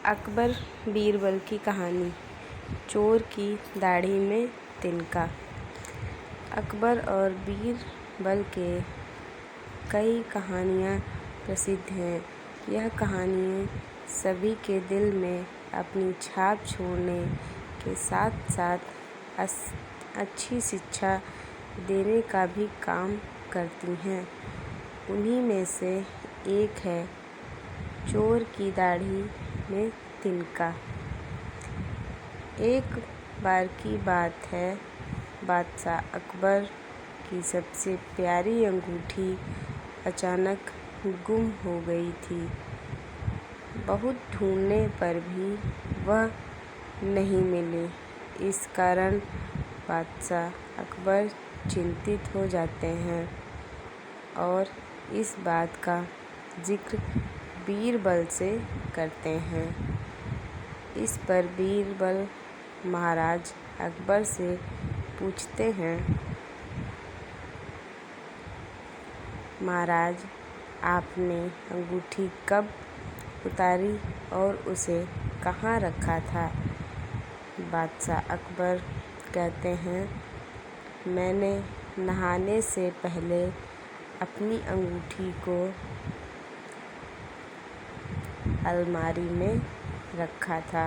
अकबर बीरबल की कहानी। चोर की दाढ़ी में तिनका। अकबर और बीरबल के कई कहानियाँ प्रसिद्ध हैं। यह कहानियाँ सभी के दिल में अपनी छाप छोड़ने के साथ साथ अच्छी शिक्षा देने का भी काम करती हैं। उन्हीं में से एक है चोर की दाढ़ी में तिनका। एक बार की बात है, बादशाह अकबर की सबसे प्यारी अंगूठी अचानक गुम हो गई थी। बहुत ढूंढने पर भी वह नहीं मिली। इस कारण बादशाह अकबर चिंतित हो जाते हैं और इस बात का जिक्र बीरबल से करते हैं। इस पर बीरबल महाराज अकबर से पूछते हैं, महाराज, आपने अंगूठी कब उतारी और उसे कहाँ रखा था? बादशाह अकबर कहते हैं, मैंने नहाने से पहले अपनी अंगूठी को अलमारी में रखा था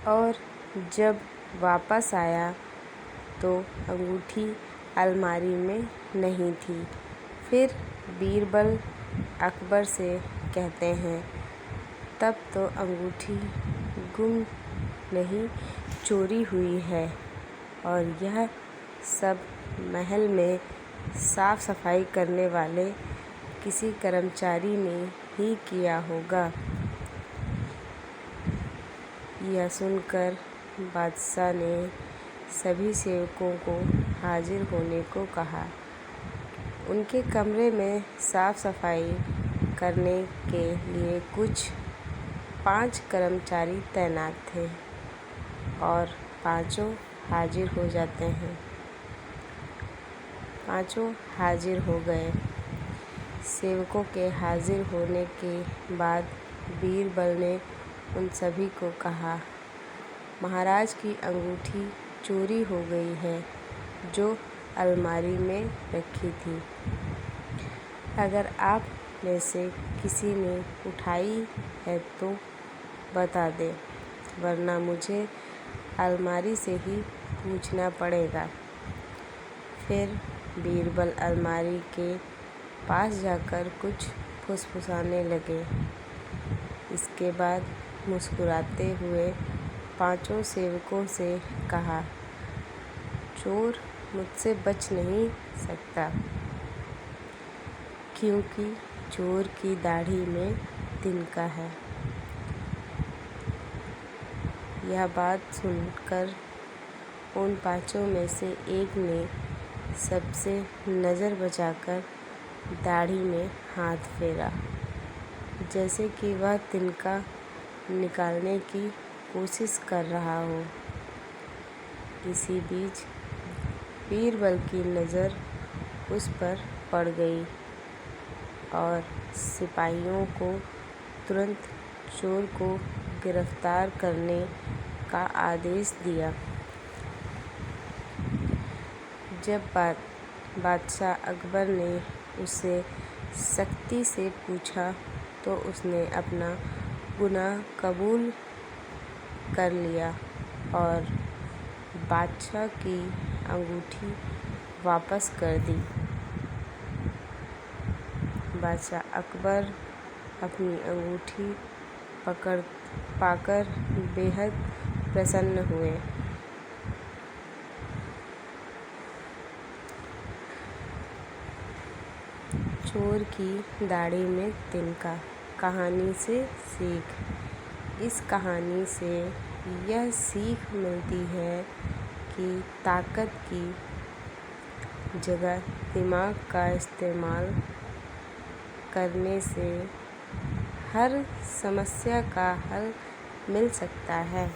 और जब वापस आया तो अंगूठी अलमारी में नहीं थी। फिर बीरबल अकबर से कहते हैं, तब तो अंगूठी गुम नहीं, चोरी हुई है और यह सब महल में साफ सफाई करने वाले किसी कर्मचारी ने ही किया होगा। यह सुनकर बादशाह ने सभी सेवकों को हाजिर होने को कहा। उनके कमरे में साफ सफाई करने के लिए कुछ 5 कर्मचारी तैनात थे और पाँचों हाजिर हो जाते हैं। पाँचों हाजिर हो गए। सेवकों के हाजिर होने के बाद बीरबल ने उन सभी को कहा, महाराज की अंगूठी चोरी हो गई है जो अलमारी में रखी थी। अगर आप में से किसी ने उठाई है तो बता दे, वरना मुझे अलमारी से ही पूछना पड़ेगा। फिर बीरबल अलमारी के पास जाकर कुछ फुसफुसाने लगे। इसके बाद मुस्कुराते हुए पाँचों सेवकों से कहा, चोर मुझसे बच नहीं सकता, क्योंकि चोर की दाढ़ी में तिनका है। यह बात सुनकर उन पाँचों में से एक ने सबसे नज़र बचाकर दाढ़ी में हाथ फेरा, जैसे कि वह तिनका निकालने की कोशिश कर रहा हो। इसी बीच बीरबल की नज़र उस पर पड़ गई और सिपाहियों को तुरंत चोर को गिरफ्तार करने का आदेश दिया। जब बादशाह अकबर ने उससे सख्ती से पूछा तो उसने अपना गुनाह कबूल कर लिया और बादशाह की अंगूठी वापस कर दी। बादशाह अकबर अपनी अंगूठी पाकर बेहद प्रसन्न हुए। चोर की दाढ़ी में तिनका कहानी से सीख। इस कहानी से यह सीख मिलती है कि ताकत की जगह दिमाग का इस्तेमाल करने से हर समस्या का हल मिल सकता है।